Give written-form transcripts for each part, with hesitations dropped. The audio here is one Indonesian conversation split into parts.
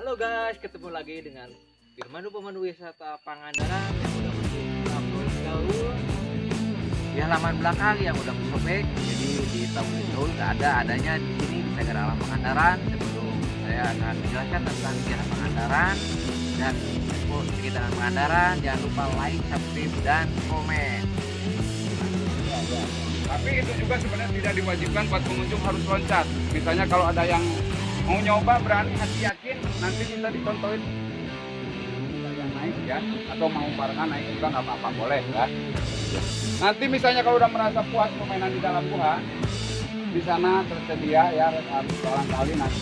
Halo guys, ketemu lagi dengan Firman pemandu wisata Pangandaran yang udah upload gaul di halaman belakang yang udah sobek. Jadi di tablet gaul nggak adanya di sini di Negara Alam Pangandaran. Sebelum saya akan menjelaskan tentang sejarah Pangandaran dan sekitaran Pangandaran, jangan lupa like, subscribe, dan komen. Tapi itu juga sebenarnya tidak diwajibkan buat pengunjung harus loncat. Misalnya kalau ada yang mau nyoba berani hati yakin nanti bisa dicontohin yang naik ya, atau mau barengan naik juga nggak apa-apa, boleh ya. Nanti misalnya kalau udah merasa puas permainan di dalam gua, di sana tersedia ya barangkali nanti.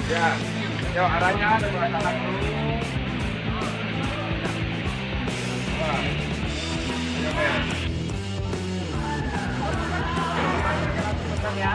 Ya, yuk arahnya sebelah kanan dulu. Wah, ya.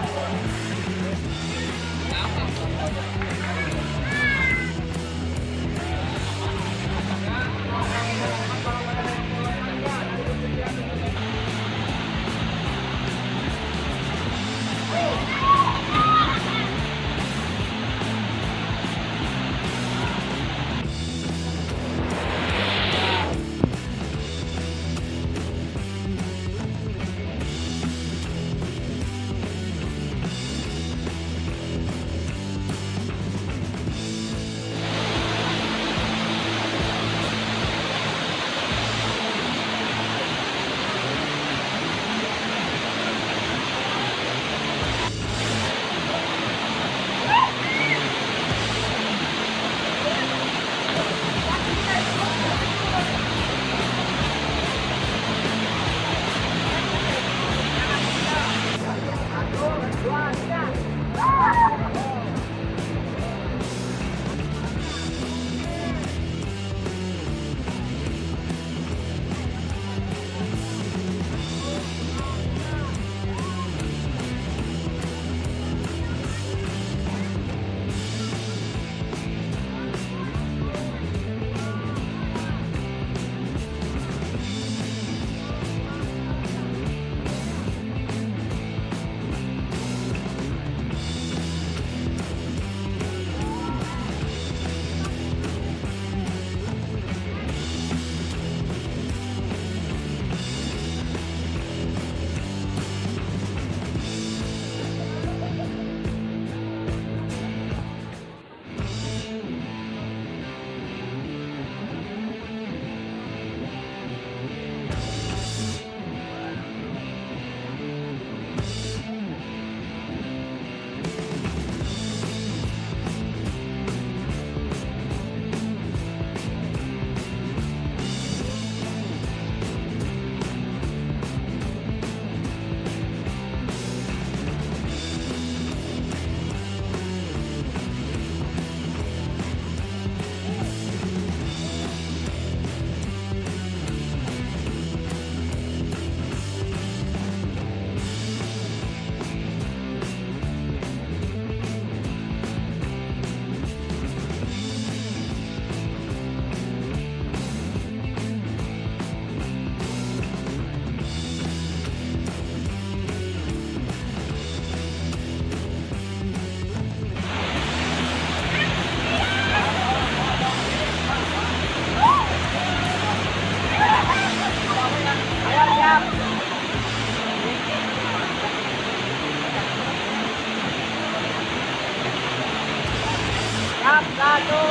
Satu,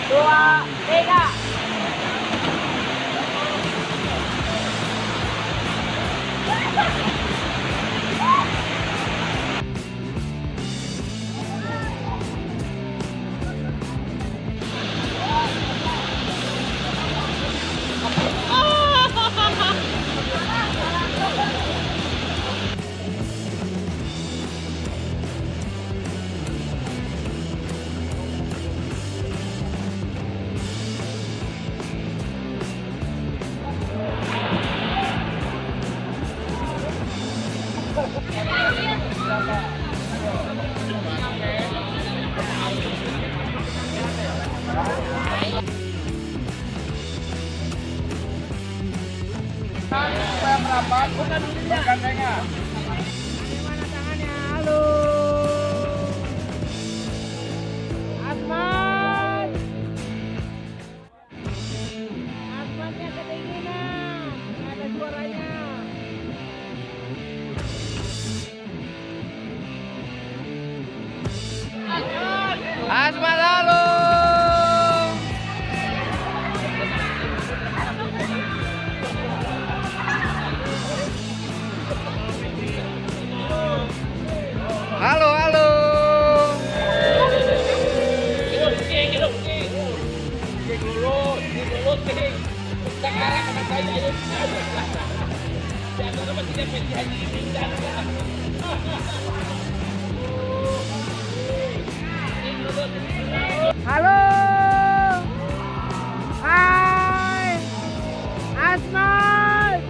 dua, tiga. Supaya merapat, bukan gandengan. Halo. Hai. Asmat.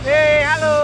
Hei, halo.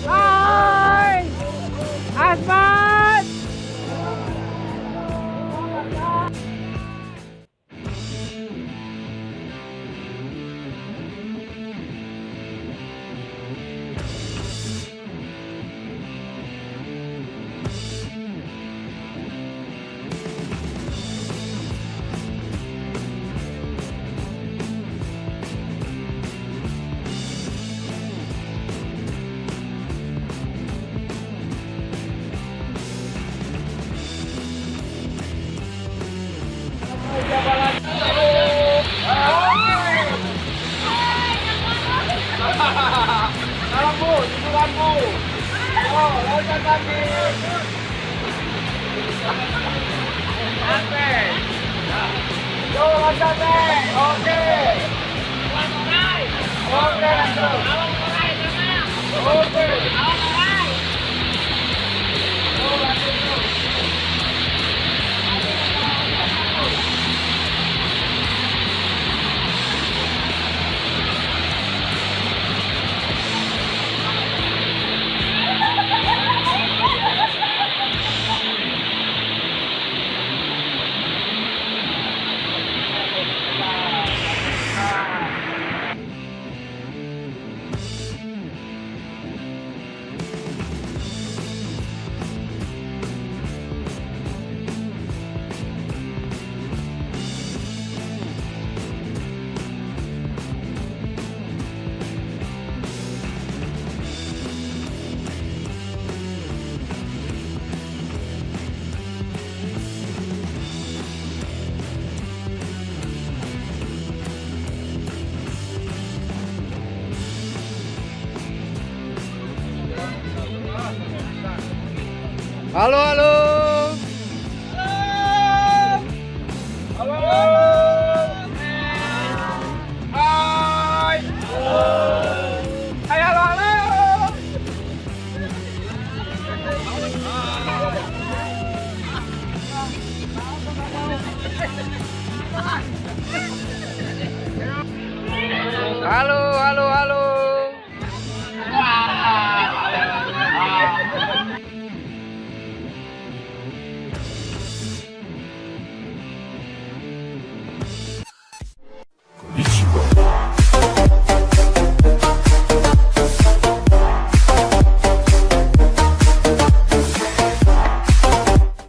Hai. Asmat. Salam Bu, jujuran Bu. Oh, loncat lagi. Santai. Yo, loncat deh. Oke. Oke, lanjut. Oke. Oh, lanjut. Halo, halo. Halo. Hai. Hai, halo, halo. Halo.